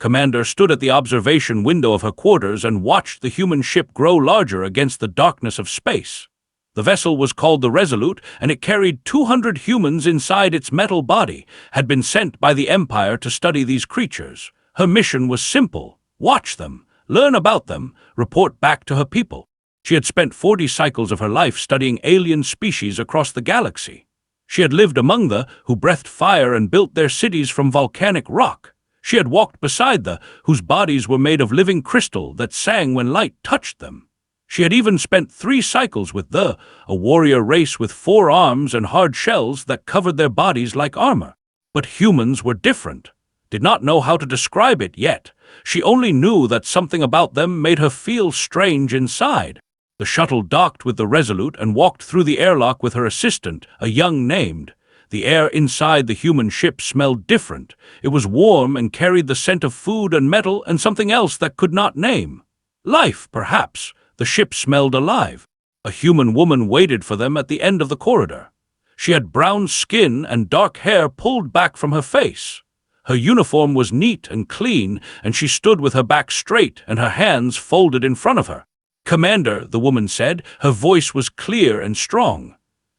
Commander stood at the observation window of her quarters and watched the human ship grow larger against the darkness of space. The vessel was called the Resolute, and it carried 200 humans inside its metal body, had been sent by the Empire to study these creatures. Her mission was simple: watch them, learn about them, report back to her people. She had spent 40 cycles of her life studying alien species across the galaxy. She had lived among the who breathed fire and built their cities from volcanic rock. She had walked beside the whose bodies were made of living crystal that sang when light touched them. She had even spent 3 cycles with a warrior race with 4 arms and hard shells that covered their bodies like armor. But humans were different. Did not know how to describe it yet. She only knew that something about them made her feel strange inside. The shuttle docked with the Resolute and walked through the airlock with her assistant, a young named. The air inside the human ship smelled different. It was warm and carried the scent of food and metal and something else that could not name. Life, perhaps. The ship smelled alive. A human woman waited for them at the end of the corridor. She had brown skin and dark hair pulled back from her face. Her uniform was neat and clean, and she stood with her back straight and her hands folded in front of her. "Commander," the woman said, her voice was clear and strong.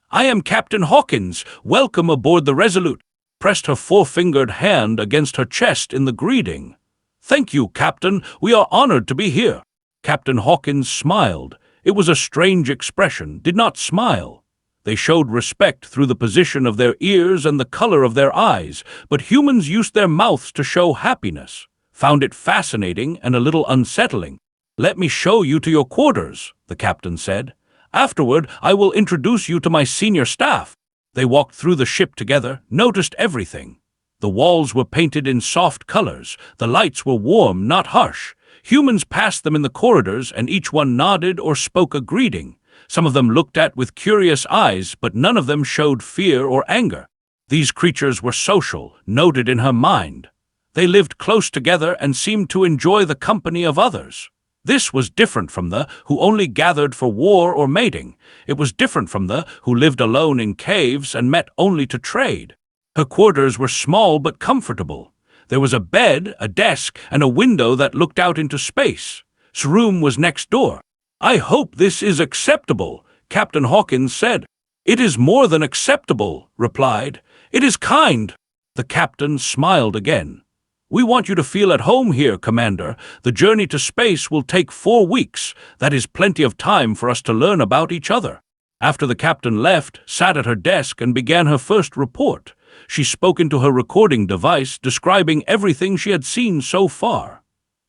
"I am Captain Hawkins. Welcome aboard the Resolute." Pressed her 4-fingered hand against her chest in the greeting. "Thank you, Captain. We are honored to be here." Captain Hawkins smiled. It was a strange expression, did not smile. They showed respect through the position of their ears and the color of their eyes, but humans used their mouths to show happiness. Found it fascinating and a little unsettling. "Let me show you to your quarters," the captain said. "Afterward, I will introduce you to my senior staff." They walked through the ship together, noticed everything. The walls were painted in soft colors. The lights were warm, not harsh. Humans passed them in the corridors, and each one nodded or spoke a greeting. Some of them looked at with curious eyes, but none of them showed fear or anger. These creatures were social, noted in her mind. They lived close together and seemed to enjoy the company of others. This was different from the who only gathered for war or mating. It was different from the who lived alone in caves and met only to trade. Her quarters were small but comfortable. There was a bed, a desk, and a window that looked out into space. His room was next door. "I hope this is acceptable," Captain Hawkins said. "It is more than acceptable," replied. "It is kind." The captain smiled again. "We want you to feel at home here, Commander. The journey to space will take 4 weeks. That is plenty of time for us to learn about each other." After the captain left, sat at her desk and began her first report. She spoke into her recording device, describing everything she had seen so far.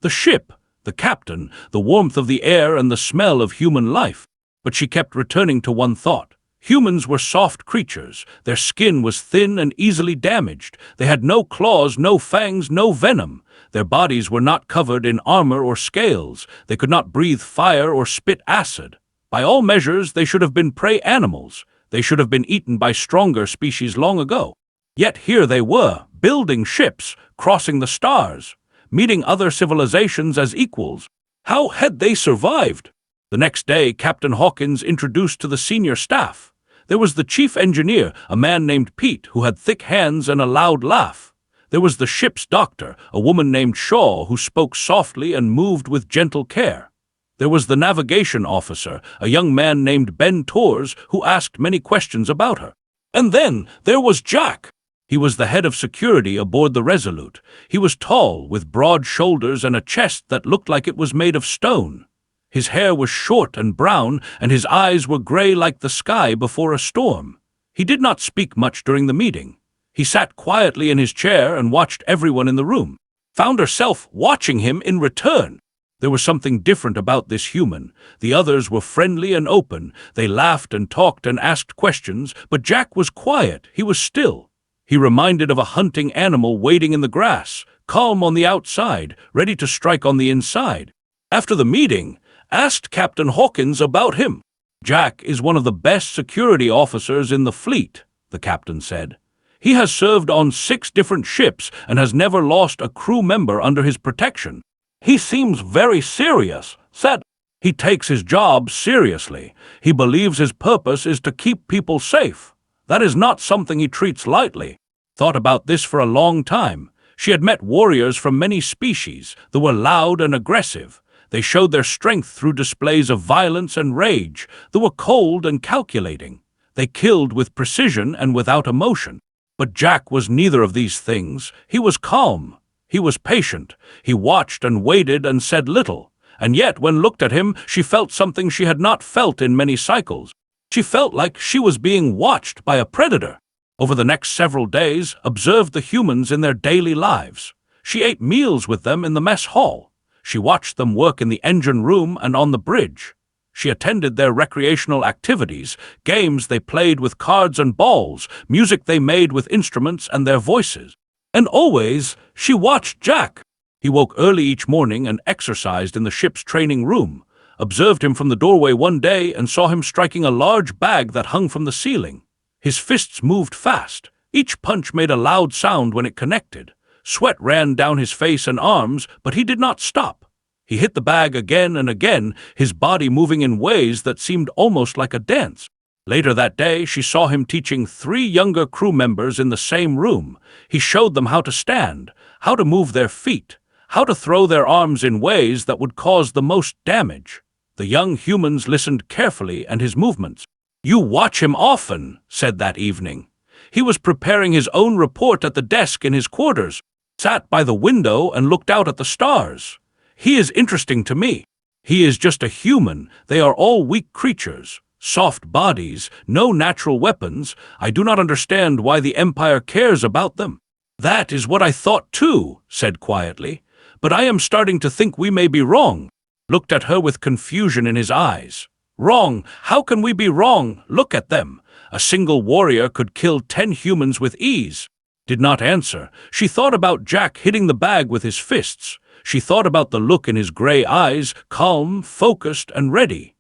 The ship, the captain, the warmth of the air and the smell of human life. But she kept returning to one thought. Humans were soft creatures. Their skin was thin and easily damaged. They had no claws, no fangs, no venom. Their bodies were not covered in armor or scales. They could not breathe fire or spit acid. By all measures, they should have been prey animals. They should have been eaten by stronger species long ago. Yet here they were, building ships, crossing the stars, meeting other civilizations as equals. How had they survived? The next day, Captain Hawkins introduced to the senior staff. There was the chief engineer, a man named Pete, who had thick hands and a loud laugh. There was the ship's doctor, a woman named Shaw, who spoke softly and moved with gentle care. There was the navigation officer, a young man named Ben Tors, who asked many questions about her. And then there was Jack. He was the head of security aboard the Resolute. He was tall, with broad shoulders and a chest that looked like it was made of stone. His hair was short and brown, and his eyes were gray like the sky before a storm. He did not speak much during the meeting. He sat quietly in his chair and watched everyone in the room. Found herself watching him in return. There was something different about this human. The others were friendly and open. They laughed and talked and asked questions, but Jack was quiet. He was still. He reminded of a hunting animal waiting in the grass, calm on the outside, ready to strike on the inside. After the meeting, asked Captain Hawkins about him. "Jack is one of the best security officers in the fleet," the captain said. "He has served on 6 different ships and has never lost a crew member under his protection. He seems very serious," said. "He takes his job seriously. He believes his purpose is to keep people safe. That is not something he treats lightly." Thought about this for a long time. She had met warriors from many species that were loud and aggressive. They showed their strength through displays of violence and rage. They were cold and calculating. They killed with precision and without emotion. But Jack was neither of these things. He was calm. He was patient. He watched and waited and said little. And yet, when looked at him, she felt something she had not felt in many cycles. She felt like she was being watched by a predator. Over the next several days, observed the humans in their daily lives. She ate meals with them in the mess hall. She watched them work in the engine room and on the bridge. She attended their recreational activities, games they played with cards and balls, music they made with instruments and their voices. And always, she watched Jack. He woke early each morning and exercised in the ship's training room. Observed him from the doorway one day and saw him striking a large bag that hung from the ceiling. His fists moved fast. Each punch made a loud sound when it connected. Sweat ran down his face and arms, but he did not stop. He hit the bag again and again, his body moving in ways that seemed almost like a dance. Later that day, she saw him teaching 3 younger crew members in the same room. He showed them how to stand, how to move their feet, how to throw their arms in ways that would cause the most damage. The young humans listened carefully and his movements. "You watch him often," said that evening. He was preparing his own report at the desk in his quarters, sat by the window and looked out at the stars. "He is interesting to me. He is just a human. They are all weak creatures, soft bodies, no natural weapons. I do not understand why the Empire cares about them." "That is what I thought too," said quietly. "But I am starting to think we may be wrong." Looked at her with confusion in his eyes. "Wrong? How can we be wrong? Look at them. A single warrior could kill 10 humans with ease." Did not answer. She thought about Jack hitting the bag with his fists. She thought about the look in his gray eyes, calm, focused, and ready.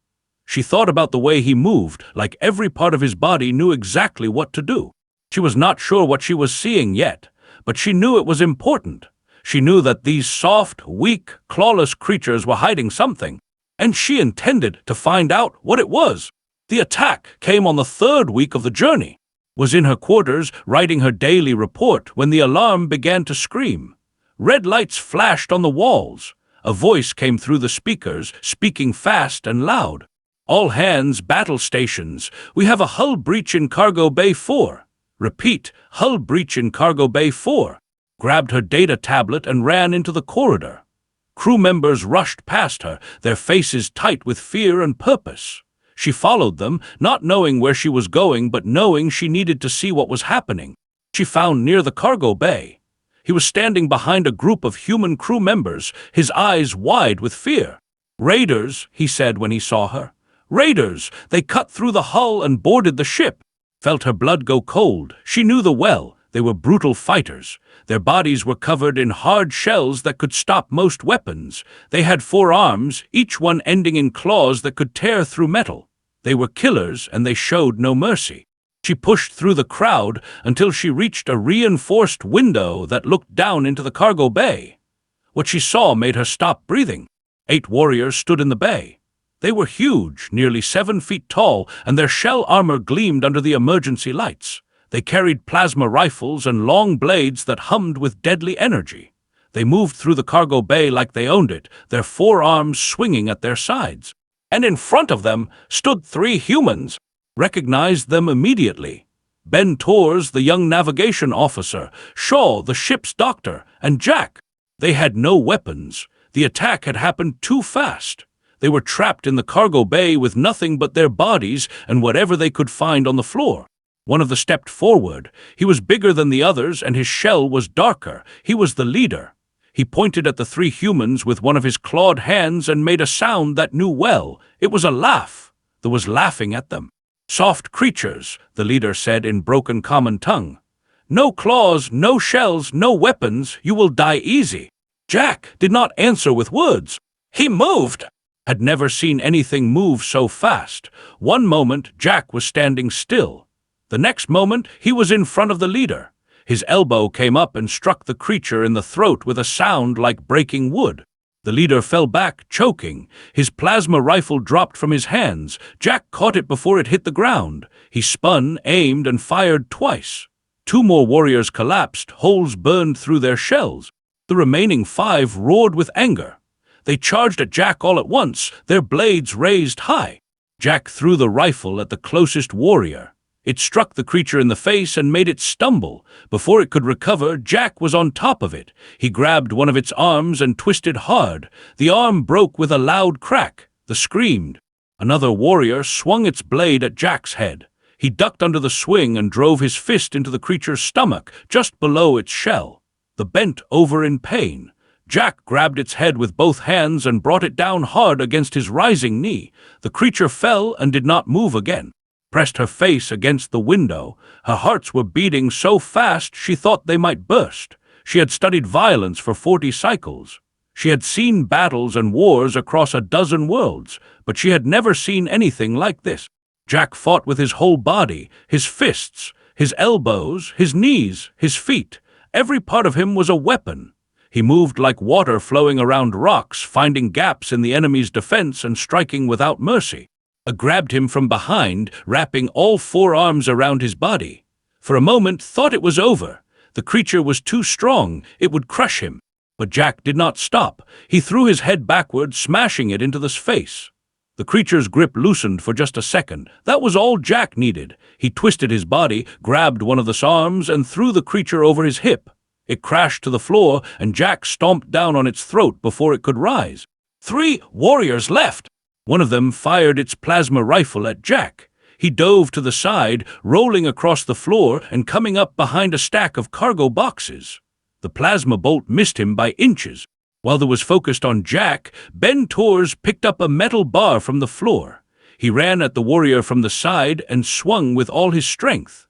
She thought about the way he moved, like every part of his body knew exactly what to do. She was not sure what she was seeing yet, but she knew it was important. She knew that these soft, weak, clawless creatures were hiding something, and she intended to find out what it was. The attack came on the 3rd week of the journey. Was in her quarters, writing her daily report, when the alarm began to scream. Red lights flashed on the walls. A voice came through the speakers, speaking fast and loud. "All hands, battle stations. We have a hull breach in Cargo Bay 4. Repeat, hull breach in Cargo Bay 4. Grabbed her data tablet and ran into the corridor. Crew members rushed past her, their faces tight with fear and purpose. She followed them, not knowing where she was going, but knowing she needed to see what was happening. She found near the cargo bay. He was standing behind a group of human crew members, his eyes wide with fear. "Raiders," he said when he saw her. "Raiders! They cut through the hull and boarded the ship." Felt her blood go cold. She knew them well. They were brutal fighters. Their bodies were covered in hard shells that could stop most weapons. They had 4 arms, each one ending in claws that could tear through metal. They were killers, and they showed no mercy. She pushed through the crowd until she reached a reinforced window that looked down into the cargo bay. What she saw made her stop breathing. 8 warriors stood in the bay. They were huge, nearly 7 feet tall, and their shell armor gleamed under the emergency lights. They carried plasma rifles and long blades that hummed with deadly energy. They moved through the cargo bay like they owned it, their 4 arms swinging at their sides. And in front of them stood 3 humans. Recognized them immediately. Ben Torres, the young navigation officer, Shaw, the ship's doctor, and Jack. They had no weapons. The attack had happened too fast. They were trapped in the cargo bay with nothing but their bodies and whatever they could find on the floor. One of them stepped forward. He was bigger than the others, and his shell was darker. He was the leader. He pointed at the 3 humans with one of his clawed hands and made a sound that knew well. It was a laugh. There was laughing at them. "Soft creatures," the leader said in broken common tongue. "No claws, no shells, no weapons. You will die easy." Jack did not answer with words. He moved. Had never seen anything move so fast. One moment, Jack was standing still. The next moment, he was in front of the leader. His elbow came up and struck the creature in the throat with a sound like breaking wood. The leader fell back, choking. His plasma rifle dropped from his hands. Jack caught it before it hit the ground. He spun, aimed, and fired twice. 2 more warriors collapsed, holes burned through their shells. The remaining 5 roared with anger. They charged at Jack all at once, their blades raised high. Jack threw the rifle at the closest warrior. It struck the creature in the face and made it stumble. Before it could recover, Jack was on top of it. He grabbed one of its arms and twisted hard. The arm broke with a loud crack. The screamed. Another warrior swung its blade at Jack's head. He ducked under the swing and drove his fist into the creature's stomach, just below its shell. The bent over in pain. Jack grabbed its head with both hands and brought it down hard against his rising knee. The creature fell and did not move again. Pressed her face against the window. Her hearts were beating so fast she thought they might burst. She had studied violence for 40 cycles. She had seen battles and wars across a dozen worlds, but she had never seen anything like this. Jack fought with his whole body, his fists, his elbows, his knees, his feet. Every part of him was a weapon. He moved like water flowing around rocks, finding gaps in the enemy's defense and striking without mercy. Grabbed him from behind, wrapping all 4 arms around his body. For a moment, thought it was over. The creature was too strong, it would crush him. But Jack did not stop. He threw his head backward, smashing it into the face. The creature's grip loosened for just a second. That was all Jack needed. He twisted his body, grabbed one of the arms, and threw the creature over his hip. It crashed to the floor, and Jack stomped down on its throat before it could rise. 3 warriors left. One of them fired its plasma rifle at Jack. He dove to the side, rolling across the floor and coming up behind a stack of cargo boxes. The plasma bolt missed him by inches. While there was focused on Jack, Ben Torres picked up a metal bar from the floor. He ran at the warrior from the side and swung with all his strength.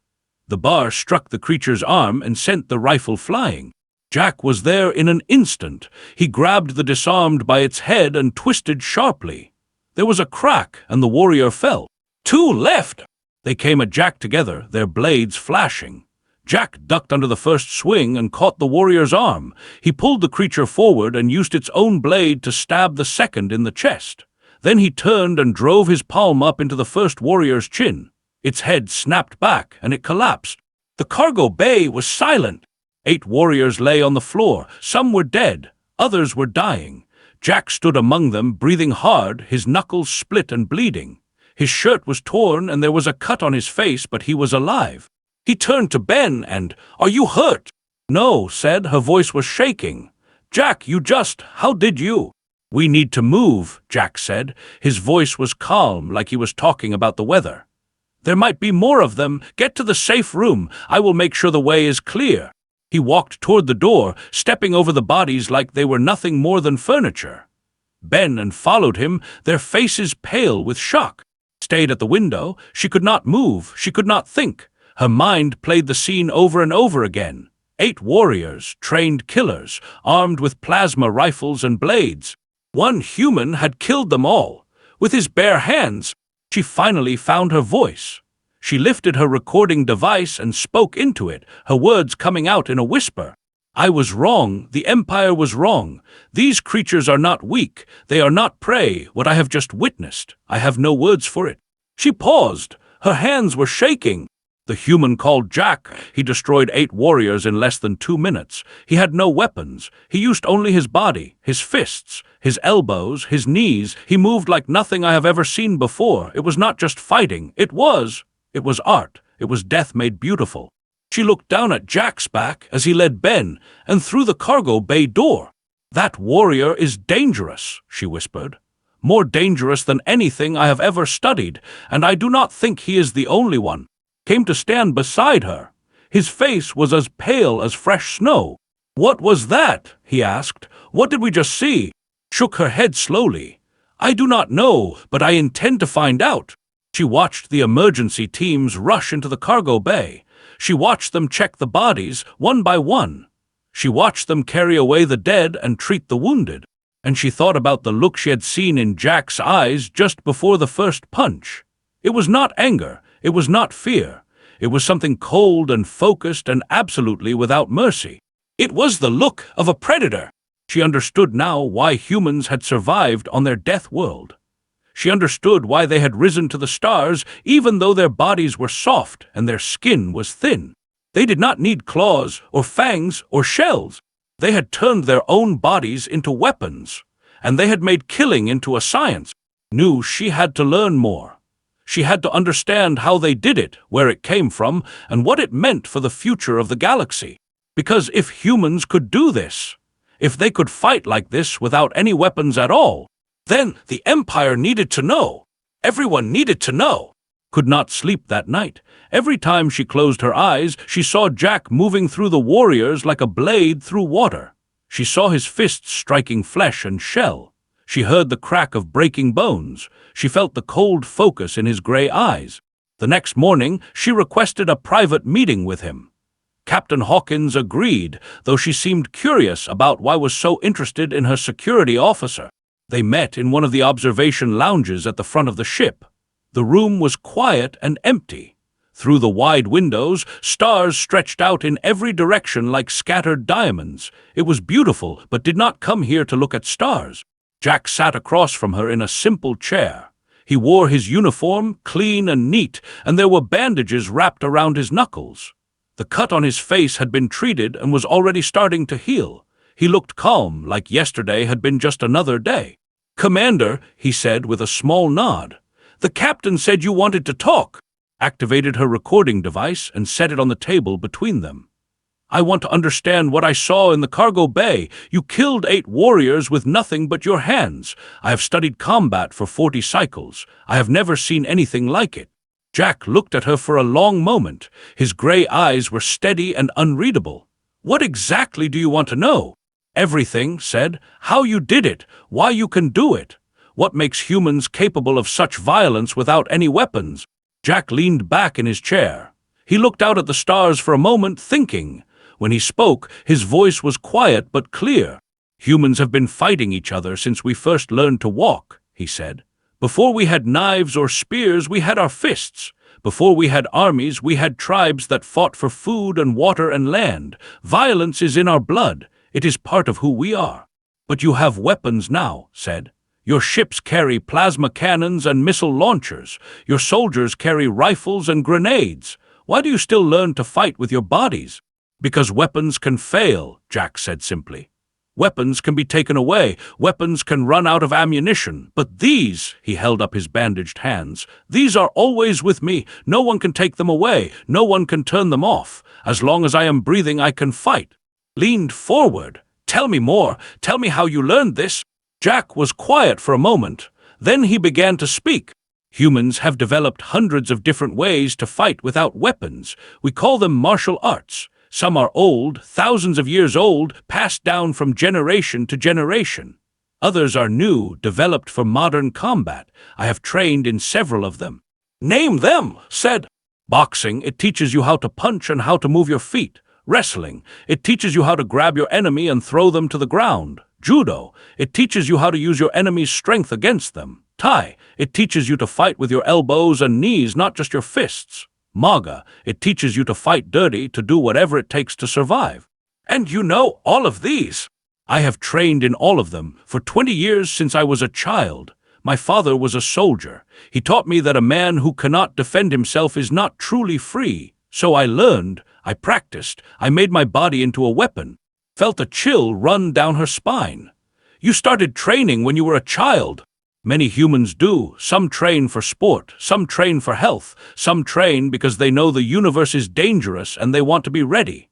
The bar struck the creature's arm and sent the rifle flying. Jack was there in an instant. He grabbed the disarmed by its head and twisted sharply. There was a crack, and the warrior fell. 2 left! They came at Jack together, their blades flashing. Jack ducked under the first swing and caught the warrior's arm. He pulled the creature forward and used its own blade to stab the second in the chest. Then he turned and drove his palm up into the first warrior's chin. Its head snapped back, and it collapsed. The cargo bay was silent. 8 warriors lay on the floor. Some were dead, others were dying. Jack stood among them, breathing hard, his knuckles split and bleeding. His shirt was torn and there was a cut on his face, but he was alive. He turned to Ben and, "Are you hurt?" "No," said. Her voice was shaking. "Jack, how did you?" "We need to move," Jack said. His voice was calm, like he was talking about the weather. "There might be more of them. Get to the safe room. I will make sure the way is clear." He walked toward the door, stepping over the bodies like they were nothing more than furniture. Ben followed him, their faces pale with shock. Stayed at the window. She could not move. She could not think. Her mind played the scene over and over again. 8 warriors, trained killers, armed with plasma rifles and blades. One human had killed them all. With his bare hands, she finally found her voice. She lifted her recording device and spoke into it, her words coming out in a whisper. "I was wrong. The Empire was wrong. These creatures are not weak. They are not prey, what I have just witnessed. I have no words for it." She paused. Her hands were shaking. The human called Jack. He destroyed 8 warriors in less than 2 minutes. He had no weapons. He used only his body, his fists, his elbows, his knees. He moved like nothing I have ever seen before. It was not just fighting. It was art. It was death made beautiful. She looked down at Jack's back as he led Ben and through the cargo bay door. "That warrior is dangerous," she whispered. "More dangerous than anything I have ever studied, and I do not think he is the only one." Came to stand beside her. His face was as pale as fresh snow. "What was that?" he asked. "What did we just see?" Shook her head slowly. "I do not know, but I intend to find out." She watched the emergency teams rush into the cargo bay. She watched them check the bodies, one by one. She watched them carry away the dead and treat the wounded. And she thought about the look she had seen in Jack's eyes just before the first punch. It was not anger. It was not fear. It was something cold and focused and absolutely without mercy. It was the look of a predator. She understood now why humans had survived on their death world. She understood why they had risen to the stars even though their bodies were soft and their skin was thin. They did not need claws or fangs or shells. They had turned their own bodies into weapons, and they had made killing into a science. Knew she had to learn more. She had to understand how they did it, where it came from, and what it meant for the future of the galaxy. Because if humans could do this, if they could fight like this without any weapons at all, then the Empire needed to know. Everyone needed to know. Could not sleep that night. Every time she closed her eyes, she saw Jack moving through the warriors like a blade through water. She saw his fists striking flesh and shell. She heard the crack of breaking bones. She felt the cold focus in his gray eyes. The next morning, she requested a private meeting with him. Captain Hawkins agreed, though she seemed curious about why was so interested in her security officer. They met in one of the observation lounges at the front of the ship. The room was quiet and empty. Through the wide windows, stars stretched out in every direction like scattered diamonds. It was beautiful, but did not come here to look at stars. Jack sat across from her in a simple chair. He wore his uniform, clean and neat, and there were bandages wrapped around his knuckles. The cut on his face had been treated and was already starting to heal. He looked calm, like yesterday had been just another day. "Commander," he said with a small nod. "The captain said you wanted to talk." Activated her recording device and set it on the table between them. "I want to understand what I saw in the cargo bay. You killed 8 warriors with nothing but your hands. I have studied combat for 40 cycles. I have never seen anything like it." Jack looked at her for a long moment. His gray eyes were steady and unreadable. "What exactly do you want to know?" "Everything," said. "How you did it, why you can do it. What makes humans capable of such violence without any weapons?" Jack leaned back in his chair. He looked out at the stars for a moment, thinking. When he spoke, his voice was quiet but clear. "Humans have been fighting each other since we first learned to walk," he said. "Before we had knives or spears, we had our fists. Before we had armies, we had tribes that fought for food and water and land. Violence is in our blood. It is part of who we are." "But you have weapons now," said. "Your ships carry plasma cannons and missile launchers. Your soldiers carry rifles and grenades. Why do you still learn to fight with your bodies?" "Because weapons can fail," Jack said simply. "Weapons can be taken away. Weapons can run out of ammunition. But these," he held up his bandaged hands, "these are always with me. No one can take them away. No one can turn them off. As long as I am breathing, I can fight." Leaned forward. "Tell me more. Tell me how you learned this." Jack was quiet for a moment. Then he began to speak. "Humans have developed hundreds of different ways to fight without weapons. We call them martial arts. Some are old, thousands of years old, passed down from generation to generation. Others are new, developed for modern combat. I have trained in several of them." "Name them," said. "Boxing, it teaches you how to punch and how to move your feet. Wrestling, it teaches you how to grab your enemy and throw them to the ground. Judo, it teaches you how to use your enemy's strength against them. Tai, it teaches you to fight with your elbows and knees, not just your fists. Maga, it teaches you to fight dirty, to do whatever it takes to survive." "And you know all of these?" "I have trained in all of them for 20 years since I was a child. My father was a soldier. He taught me that a man who cannot defend himself is not truly free. So I learned, I practiced, I made my body into a weapon." Felt a chill run down her spine. "You started training when you were a child." "Many humans do. Some train for sport, some train for health, some train because they know the universe is dangerous and they want to be ready."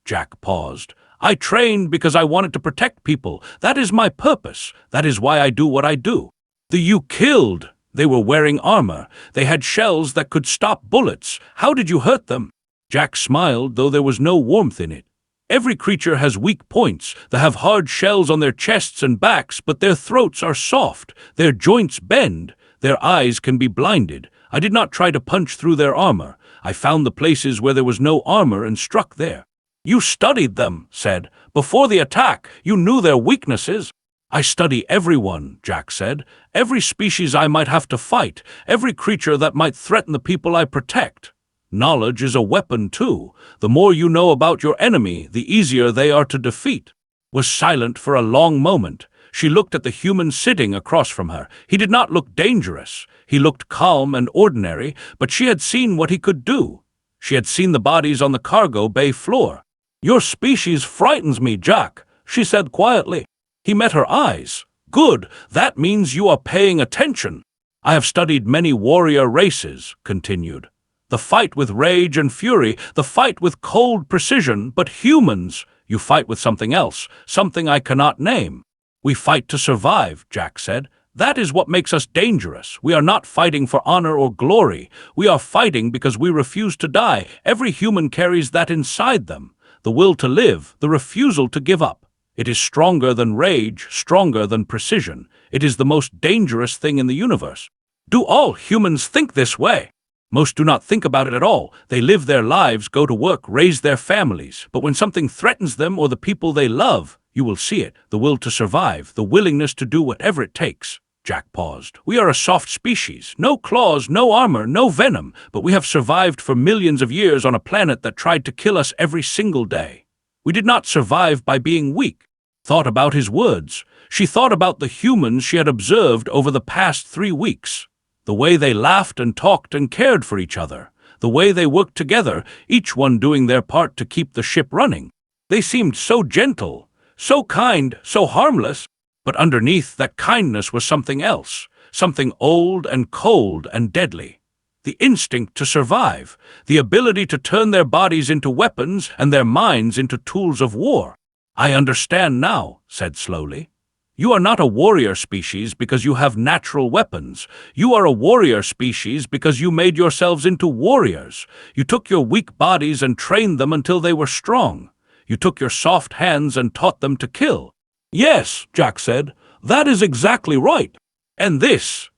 Jack paused. "I trained because I wanted to protect people. That is my purpose. That is why I do what I do." "The you killed. They were wearing armor. They had shells that could stop bullets. How did you hurt them?" Jack smiled, though there was no warmth in it. "Every creature has weak points. They have hard shells on their chests and backs, but their throats are soft. Their joints bend. Their eyes can be blinded. I did not try to punch through their armor. I found the places where there was no armor and struck there." "You studied them," said. "Before the attack, you knew their weaknesses." "I study everyone," Jack said. "Every species I might have to fight. Every creature that might threaten the people I protect. Knowledge is a weapon, too. The more you know about your enemy, the easier they are to defeat." Was silent for a long moment. She looked at the human sitting across from her. He did not look dangerous. He looked calm and ordinary, but she had seen what he could do. She had seen the bodies on the cargo bay floor. "Your species frightens me, Jack," she said quietly. He met her eyes. "Good, that means you are paying attention." "I have studied many warrior races," continued. "The fight with rage and fury, the fight with cold precision, but humans, you fight with something else, something I cannot name." "We fight to survive," Jack said. "That is what makes us dangerous. We are not fighting for honor or glory. We are fighting because we refuse to die. Every human carries that inside them. The will to live, the refusal to give up. It is stronger than rage, stronger than precision. It is the most dangerous thing in the universe." "Do all humans think this way?" "Most do not think about it at all. They live their lives, go to work, raise their families. But when something threatens them or the people they love, you will see it. The will to survive, the willingness to do whatever it takes." Jack paused. "We are a soft species. No claws, no armor, no venom. But we have survived for millions of years on a planet that tried to kill us every single day. We did not survive by being weak." Thought about his words. She thought about the humans she had observed over the past 3 weeks. The way they laughed and talked and cared for each other. The way they worked together, each one doing their part to keep the ship running. They seemed so gentle, so kind, so harmless. But underneath that kindness was something else, something old and cold and deadly. The instinct to survive, the ability to turn their bodies into weapons and their minds into tools of war. "I understand now," said slowly. "You are not a warrior species because you have natural weapons. You are a warrior species because you made yourselves into warriors. You took your weak bodies and trained them until they were strong. You took your soft hands and taught them to kill." "Yes," Jack said, "that is exactly right. And this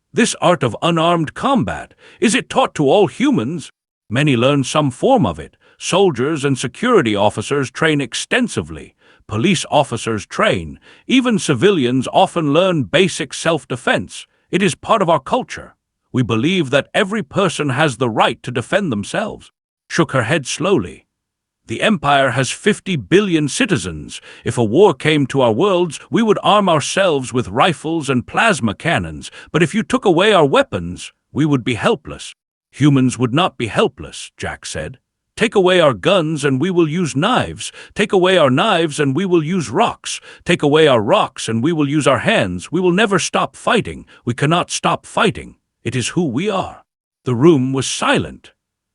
art of unarmed combat, is it taught to all humans?" "Many learn some form of it. Soldiers and security officers train extensively. Police officers train. Even civilians often learn basic self-defense. It is part of our culture. We believe that every person has the right to defend themselves." Shook her head slowly. "The Empire has 50 billion citizens. If a war came to our worlds, we would arm ourselves with rifles and plasma cannons. But if you took away our weapons, we would be helpless." "Humans would not be helpless," Jack said. "Take away our guns and we will use knives. Take away our knives and we will use rocks. Take away our rocks and we will use our hands. We will never stop fighting. We cannot stop fighting. It is who we are." The room was silent.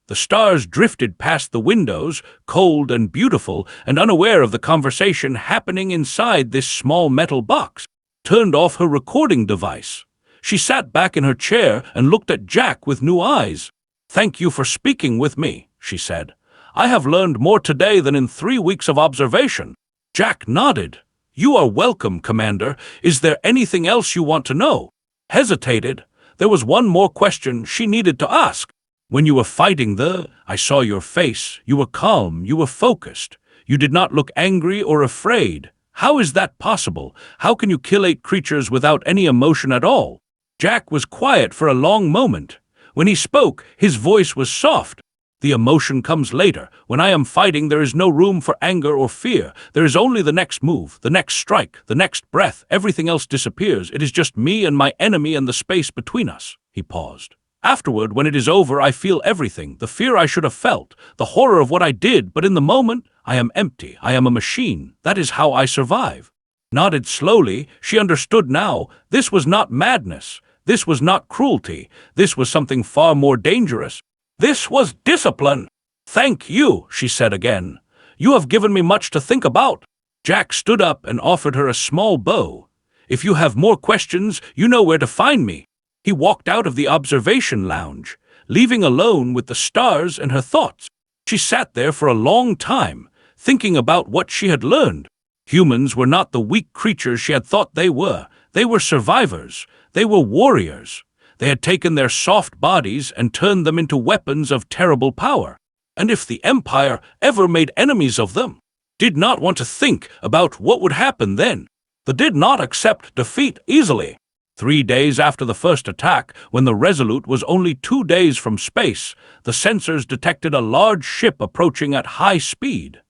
The stars drifted past the windows, cold and beautiful, and unaware of the conversation happening inside this small metal box. Turned off her recording device. She sat back in her chair and looked at Jack with new eyes. "Thank you for speaking with me," she said. "I have learned more today than in 3 weeks of observation." Jack nodded. "You are welcome, Commander. Is there anything else you want to know?" Hesitated. There was one more question she needed to ask. "When you were fighting I saw your face. You were calm, you were focused. You did not look angry or afraid. How is that possible? How can you kill 8 creatures without any emotion at all?" Jack was quiet for a long moment. When he spoke, his voice was soft. "The emotion comes later. When I am fighting, there is no room for anger or fear. There is only the next move, the next strike, the next breath. Everything else disappears. It is just me and my enemy and the space between us." He paused. "Afterward, when it is over, I feel everything, the fear I should have felt, the horror of what I did, but in the moment, I am empty. I am a machine. That is how I survive." Nodded slowly. She understood now. This was not madness. This was not cruelty. This was something far more dangerous. This was discipline. "Thank you," she said again. "You have given me much to think about." Jack stood up and offered her a small bow. "If you have more questions, you know where to find me." He walked out of the observation lounge, leaving alone with the stars and her thoughts. She sat there for a long time, thinking about what she had learned. Humans were not the weak creatures she had thought they were. They were survivors. They were warriors. They had taken their soft bodies and turned them into weapons of terrible power. And if the Empire ever made enemies of them, did not want to think about what would happen then. They did not accept defeat easily. 3 days after the first attack, when the Resolute was only 2 days from space, the sensors detected a large ship approaching at high speed.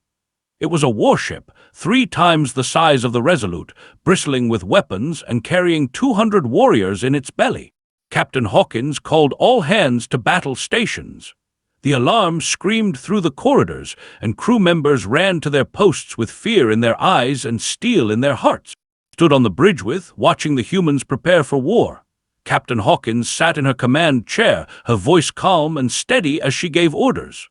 It was a warship, 3 times the size of the Resolute, bristling with weapons and carrying 200 warriors in its belly. Captain Hawkins called all hands to battle stations. The alarm screamed through the corridors, and crew members ran to their posts with fear in their eyes and steel in their hearts. Stood on the bridge watching the humans prepare for war. Captain Hawkins sat in her command chair, her voice calm and steady as she gave orders.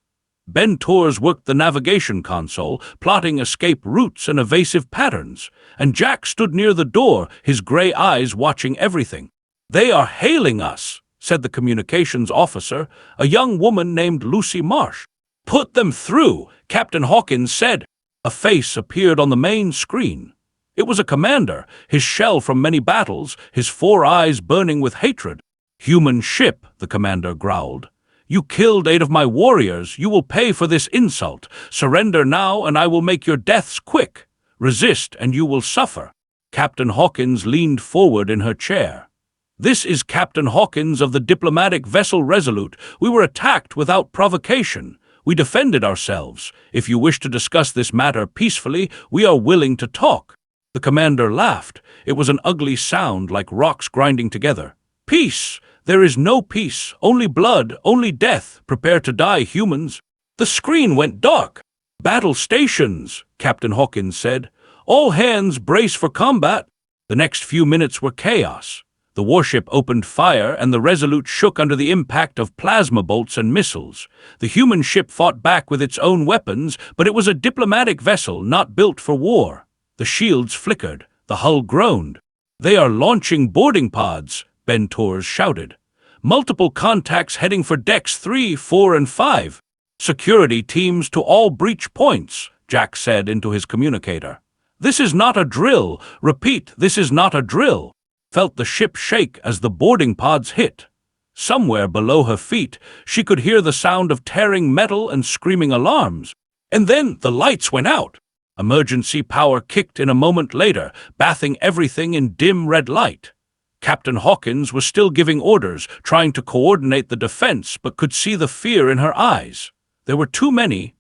Ben Torres worked the navigation console, plotting escape routes and evasive patterns, and Jack stood near the door, his gray eyes watching everything. "They are hailing us," said the communications officer, a young woman named Lucy Marsh. "Put them through," Captain Hawkins said. A face appeared on the main screen. It was a commander, his shell from many battles, his 4 eyes burning with hatred. "Human ship," the commander growled. "You killed 8 of my warriors. You will pay for this insult. Surrender now, and I will make your deaths quick. Resist, and you will suffer." Captain Hawkins leaned forward in her chair. "This is Captain Hawkins of the diplomatic vessel Resolute. We were attacked without provocation. We defended ourselves. If you wish to discuss this matter peacefully, we are willing to talk." The commander laughed. It was an ugly sound, like rocks grinding together. "Peace! There is no peace. Only blood, only death. Prepare to die, humans." The screen went dark. "Battle stations," Captain Hawkins said. "All hands brace for combat." The next few minutes were chaos. The warship opened fire, and the Resolute shook under the impact of plasma bolts and missiles. The human ship fought back with its own weapons, but it was a diplomatic vessel not built for war. The shields flickered. The hull groaned. "They are launching boarding pods," Ben Torres shouted. "Multiple contacts heading for decks 3, 4, and 5. "Security teams to all breach points," Jack said into his communicator. "This is not a drill. Repeat, this is not a drill." Felt the ship shake as the boarding pods hit. Somewhere below her feet, she could hear the sound of tearing metal and screaming alarms. And then the lights went out. Emergency power kicked in a moment later, bathing everything in dim red light. Captain Hawkins was still giving orders, trying to coordinate the defense, but could see the fear in her eyes. There were too many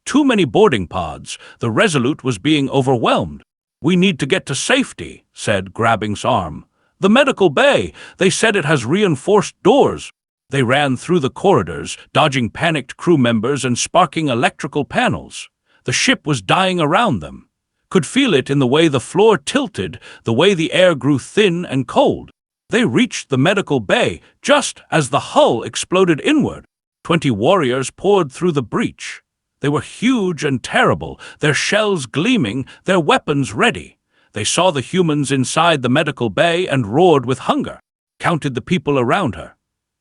boarding pods. The Resolute was being overwhelmed. "We need to get to safety," said Grabbing's arm. "The medical bay, they said it has reinforced doors." They ran through the corridors, dodging panicked crew members and sparking electrical panels. The ship was dying around them. Could feel it in the way the floor tilted, the way the air grew thin and cold. They reached the medical bay just as the hull exploded inward. 20 warriors poured through the breach. They were huge and terrible, their shells gleaming, their weapons ready. They saw the humans inside the medical bay and roared with hunger. Counted the people around her.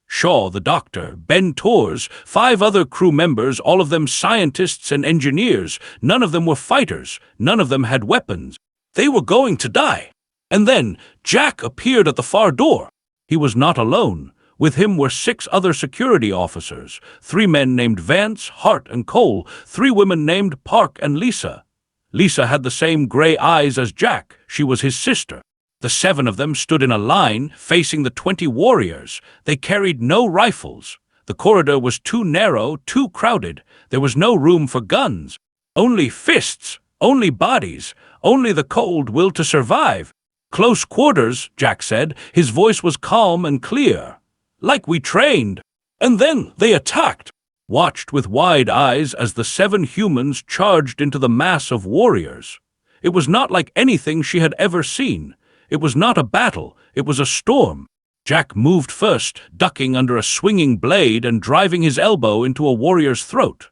Shaw, the doctor, Ben Torres, 5 other crew members, all of them scientists and engineers. None of them were fighters. None of them had weapons. They were going to die. And then Jack appeared at the far door. He was not alone. With him were 6 other security officers, 3 men named Vance, Hart, and Cole, 3 women named Park and Lisa. Lisa had the same gray eyes as Jack. She was his sister. The 7 of them stood in a line, facing the 20 warriors. They carried no rifles. The corridor was too narrow, too crowded. There was no room for guns. Only fists, only bodies, only the cold will to survive. "Close quarters," Jack said. His voice was calm and clear. "Like we trained." And then they attacked. Watched with wide eyes as the 7 humans charged into the mass of warriors. It was not like anything she had ever seen. It was not a battle, it was a storm. Jack moved first, ducking under a swinging blade and driving his elbow into a warrior's throat.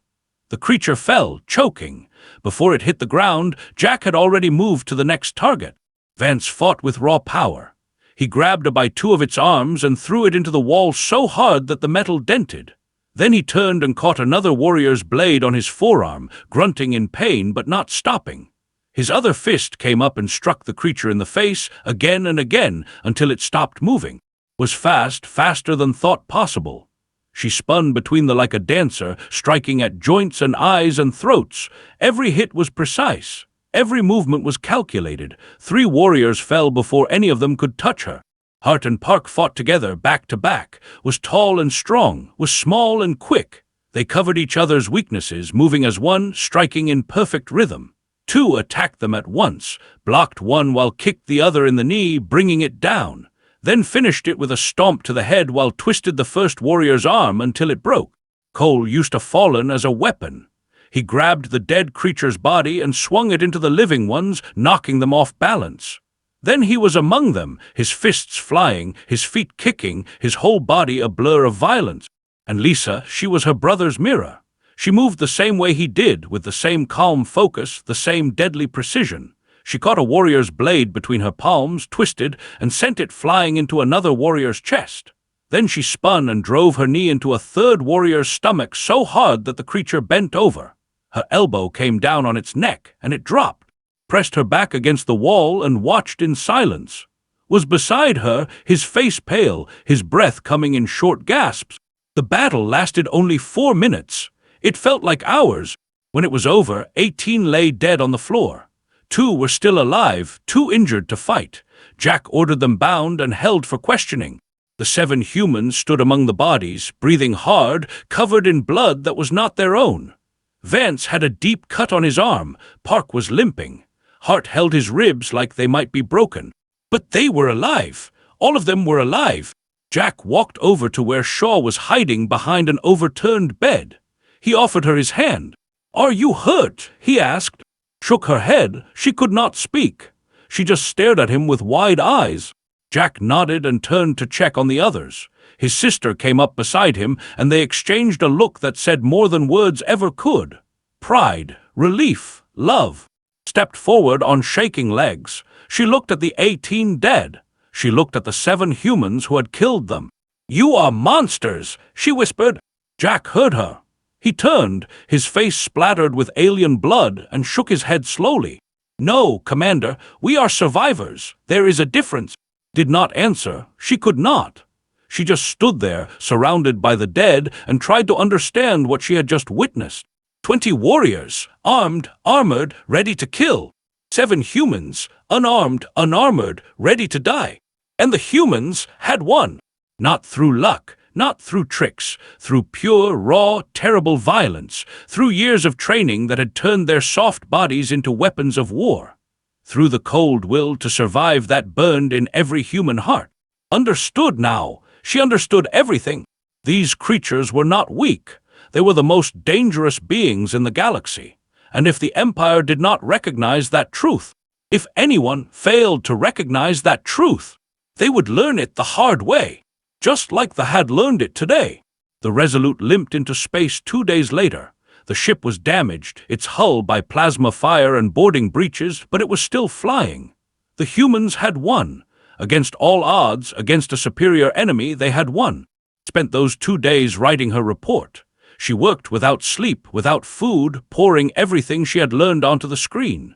The creature fell, choking. Before it hit the ground, Jack had already moved to the next target. Vance fought with raw power. He grabbed her by 2 of its arms and threw it into the wall so hard that the metal dented. Then he turned and caught another warrior's blade on his forearm, grunting in pain but not stopping. His other fist came up and struck the creature in the face again and again until it stopped moving. Was fast, faster than thought possible. She spun between them like a dancer, striking at joints and eyes and throats. Every hit was precise. Every movement was calculated. 3 warriors fell before any of them could touch her. Hart and Park fought together, back to back, was tall and strong, was small and quick. They covered each other's weaknesses, moving as one, striking in perfect rhythm. 2 attacked them at once, blocked one while kicked the other in the knee, bringing it down, then finished it with a stomp to the head while twisted the first warrior's arm until it broke. Coal used to fallen as a weapon. He grabbed the dead creature's body and swung it into the living one's, knocking them off balance. Then he was among them, his fists flying, his feet kicking, his whole body a blur of violence. And Lisa, she was her brother's mirror. She moved the same way he did, with the same calm focus, the same deadly precision. She caught a warrior's blade between her palms, twisted, and sent it flying into another warrior's chest. Then she spun and drove her knee into a third warrior's stomach so hard that the creature bent over. Her elbow came down on its neck, and it dropped, pressed her back against the wall, and watched in silence. Was beside her, his face pale, his breath coming in short gasps. The battle lasted only 4 minutes. It felt like hours. When it was over, 18 lay dead on the floor. 2 were still alive, too injured to fight. Jack ordered them bound and held for questioning. The 7 humans stood among the bodies, breathing hard, covered in blood that was not their own. Vance had a deep cut on his arm. Park was limping. Hart held his ribs like they might be broken. But they were alive. All of them were alive. Jack walked over to where Shaw was hiding behind an overturned bed. He offered her his hand. "Are you hurt?" he asked. Shook her head. She could not speak. She just stared at him with wide eyes. Jack nodded and turned to check on the others. His sister came up beside him, and they exchanged a look that said more than words ever could. Pride, relief, love. Stepped forward on shaking legs. She looked at the 18 dead. She looked at the 7 humans who had killed them. "You are monsters," she whispered. Jack heard her. He turned, his face splattered with alien blood, and shook his head slowly. "No, Commander, we are survivors. There is a difference." Did not answer. She could not. She just stood there, surrounded by the dead, and tried to understand what she had just witnessed. 20 warriors, armed, armored, ready to kill. 7 humans, unarmed, unarmored, ready to die. And the humans had won. Not through luck, not through tricks, through pure, raw, terrible violence, through years of training that had turned their soft bodies into weapons of war. Through the cold will to survive that burned in every human heart. Understood now. She understood everything. These creatures were not weak. They were the most dangerous beings in the galaxy. And if the Empire did not recognize that truth, if anyone failed to recognize that truth, they would learn it the hard way, just like they had learned it today. The Resolute limped into space 2 days later. The ship was damaged, its hull by plasma fire and boarding breaches, but it was still flying. The humans had won. Against all odds, against a superior enemy, they had won. Spent those 2 days writing her report. She worked without sleep, without food, pouring everything she had learned onto the screen.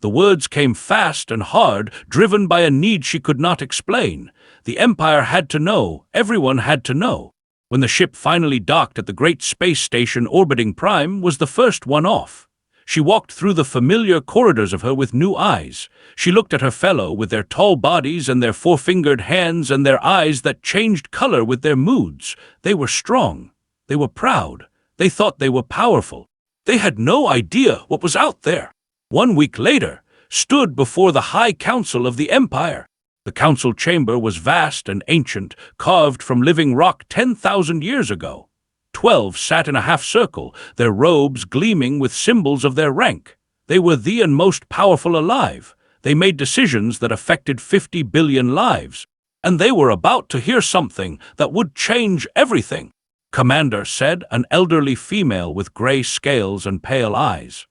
The words came fast and hard, driven by a need she could not explain. The Empire had to know, everyone had to know. When the ship finally docked at the great space station orbiting Prime was the first one off. She walked through the familiar corridors of her with new eyes. She looked at her fellow with their tall bodies and their 4-fingered hands and their eyes that changed color with their moods. They were strong. They were proud. They thought they were powerful. They had no idea what was out there. 1 week later, stood before the High Council of the Empire. The council chamber was vast and ancient, carved from living rock 10,000 years ago. 12 sat in a half-circle, their robes gleaming with symbols of their rank. They were the and most powerful alive. They made decisions that affected 50 billion lives. And they were about to hear something that would change everything. "Commander," said an elderly female with gray scales and pale eyes.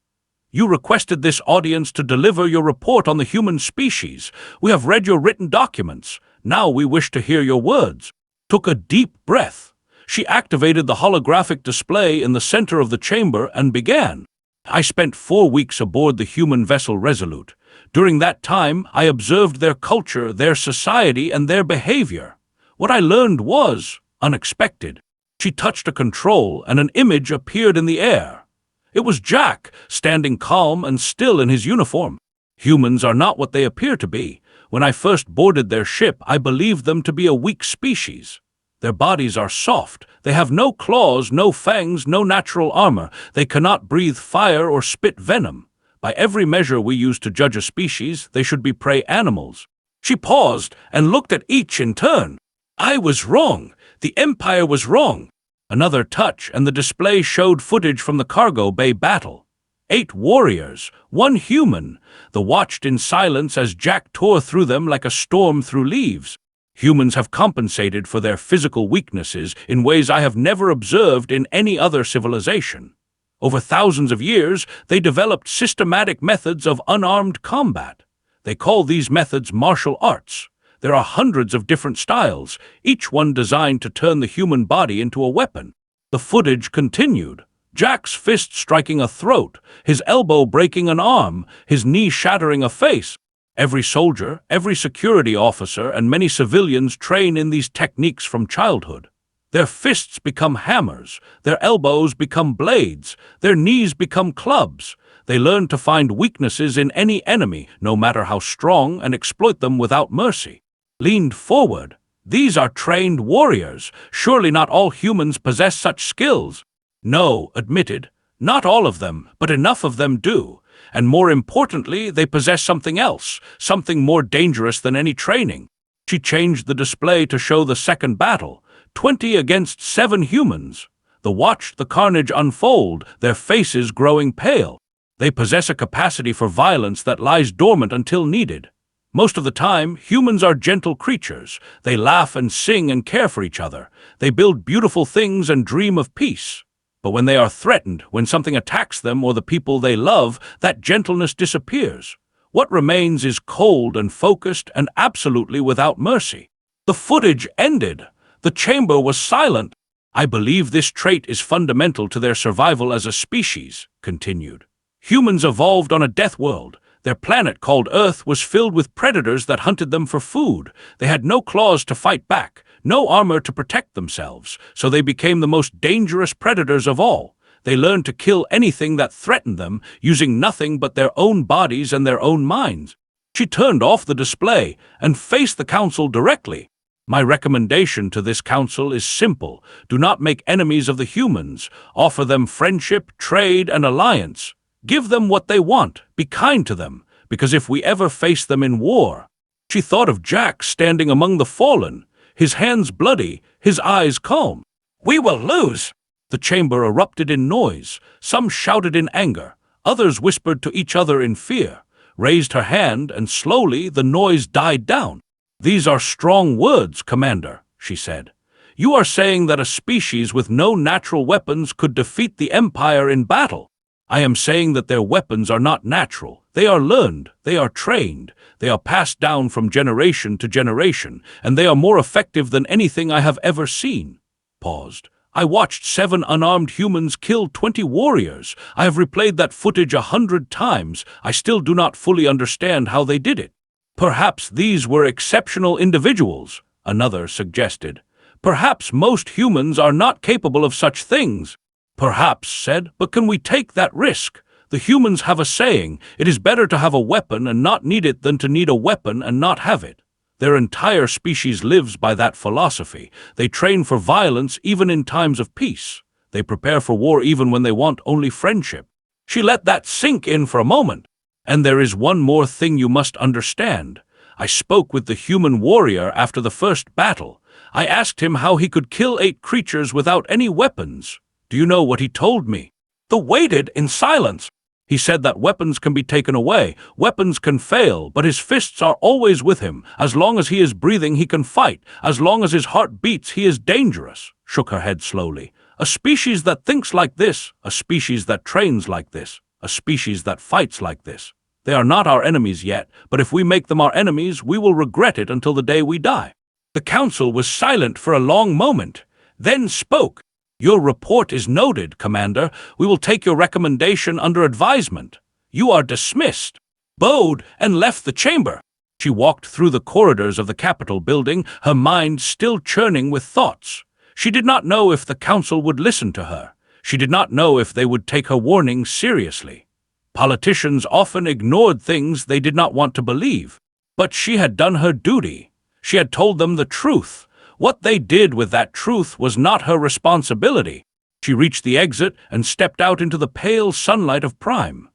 "You requested this audience to deliver your report on the human species. We have read your written documents. Now we wish to hear your words." Took a deep breath. She activated the holographic display in the center of the chamber and began. "I spent 4 weeks aboard the human vessel Resolute. During that time, I observed their culture, their society, and their behavior. What I learned was unexpected." She touched a control, and an image appeared in the air. It was Jack, standing calm and still in his uniform. "Humans are not what they appear to be. When I first boarded their ship, I believed them to be a weak species. Their bodies are soft. They have no claws, no fangs, no natural armor. They cannot breathe fire or spit venom. By every measure we use to judge a species, they should be prey animals." She paused and looked at each in turn. "I was wrong. The Empire was wrong. Another touch, and the display showed footage from the cargo bay battle. 8 warriors, 1 human. They watched in silence as Jack tore through them like a storm through leaves. Humans have compensated for their physical weaknesses in ways I have never observed in any other civilization. Over thousands of years, they developed systematic methods of unarmed combat. They call these methods martial arts. There are hundreds of different styles, each one designed to turn the human body into a weapon. The footage continued. Jack's fist striking a throat, his elbow breaking an arm, his knee shattering a face. Every soldier, every security officer, and many civilians train in these techniques from childhood. Their fists become hammers, their elbows become blades, their knees become clubs. They learn to find weaknesses in any enemy, no matter how strong, and exploit them without mercy. Leaned forward. These are trained warriors. Surely not all humans possess such skills. No, admitted. Not all of them, but enough of them do. And more importantly, they possess something else, something more dangerous than any training. She changed the display to show the second battle. 20 against 7 humans. They watched the carnage unfold, their faces growing pale. They possess a capacity for violence that lies dormant until needed. Most of the time, humans are gentle creatures. They laugh and sing and care for each other. They build beautiful things and dream of peace. But when they are threatened, when something attacks them or the people they love, that gentleness disappears. What remains is cold and focused and absolutely without mercy. The footage ended. The chamber was silent. I believe this trait is fundamental to their survival as a species, continued. Humans evolved on a death world. Their planet, called Earth, was filled with predators that hunted them for food. They had no claws to fight back, no armor to protect themselves, so they became the most dangerous predators of all. They learned to kill anything that threatened them, using nothing but their own bodies and their own minds. She turned off the display and faced the council directly. My recommendation to this council is simple. Do not make enemies of the humans. Offer them friendship, trade, and alliance. Give them what they want. Be kind to them, because if we ever face them in war. She thought of Jack standing among the fallen, his hands bloody, his eyes calm. We will lose! The chamber erupted in noise. Some shouted in anger. Others whispered to each other in fear. Raised her hand, and slowly the noise died down. These are strong words, Commander, she said. You are saying that a species with no natural weapons could defeat the Empire in battle. I am saying that their weapons are not natural. They are learned, they are trained, they are passed down from generation to generation, and they are more effective than anything I have ever seen. Paused. I watched 7 unarmed humans kill 20 warriors. I have replayed that footage 100 times. I still do not fully understand how they did it. Perhaps these were exceptional individuals, another suggested. Perhaps most humans are not capable of such things. Perhaps, said, but can we take that risk? The humans have a saying, it is better to have a weapon and not need it than to need a weapon and not have it. Their entire species lives by that philosophy. They train for violence even in times of peace. They prepare for war even when they want only friendship. She let that sink in for a moment. And there is one more thing you must understand. I spoke with the human warrior after the first battle. I asked him how he could kill 8 creatures without any weapons. Do you know what he told me? They waited in silence. He said that weapons can be taken away, weapons can fail, but his fists are always with him. As long as he is breathing, he can fight. As long as his heart beats, he is dangerous. Shook her head slowly. A species that thinks like this, a species that trains like this, a species that fights like this. They are not our enemies yet, but if we make them our enemies, we will regret it until the day we die. The council was silent for a long moment, then spoke. Your report is noted, Commander. We will take your recommendation under advisement. You are dismissed. Bowed and left the chamber. She walked through the corridors of the Capitol building, her mind still churning with thoughts. She did not know if the council would listen to her. She did not know if they would take her warning seriously. Politicians often ignored things they did not want to believe. But she had done her duty. She had told them the truth. What they did with that truth was not her responsibility. She reached the exit and stepped out into the pale sunlight of Prime.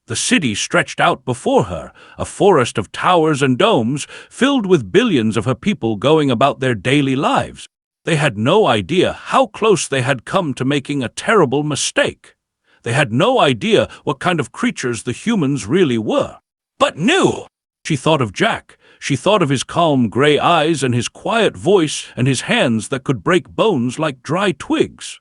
The city stretched out before her, a forest of towers and domes, filled with billions of her people going about their daily lives. They had no idea how close they had come to making a terrible mistake. They had no idea what kind of creatures the humans really were. But knew! She thought of Jack. She thought of his calm gray eyes and his quiet voice and his hands that could break bones like dry twigs.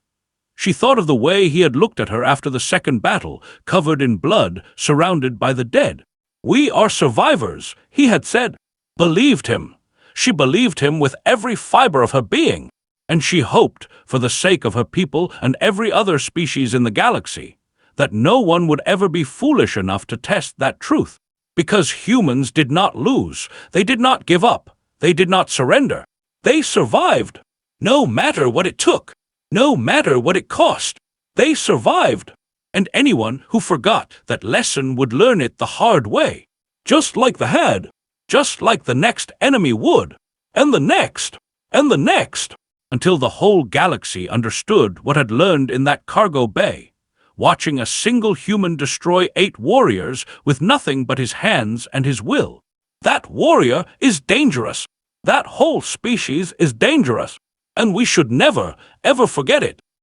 She thought of the way he had looked at her after the second battle, covered in blood, surrounded by the dead. "We are survivors," he had said. Believed him. She believed him with every fiber of her being. And she hoped, for the sake of her people and every other species in the galaxy, that no one would ever be foolish enough to test that truth. Because humans did not lose, they did not give up, they did not surrender. They survived, no matter what it took, no matter what it cost. They survived. And anyone who forgot that lesson would learn it the hard way. Just like the Had, just like the next enemy would, and the next, and the next, until the whole galaxy understood what had learned in that cargo bay, watching a single human destroy 8 warriors with nothing but his hands and his will. That warrior is dangerous. That whole species is dangerous. And we should never, ever forget it.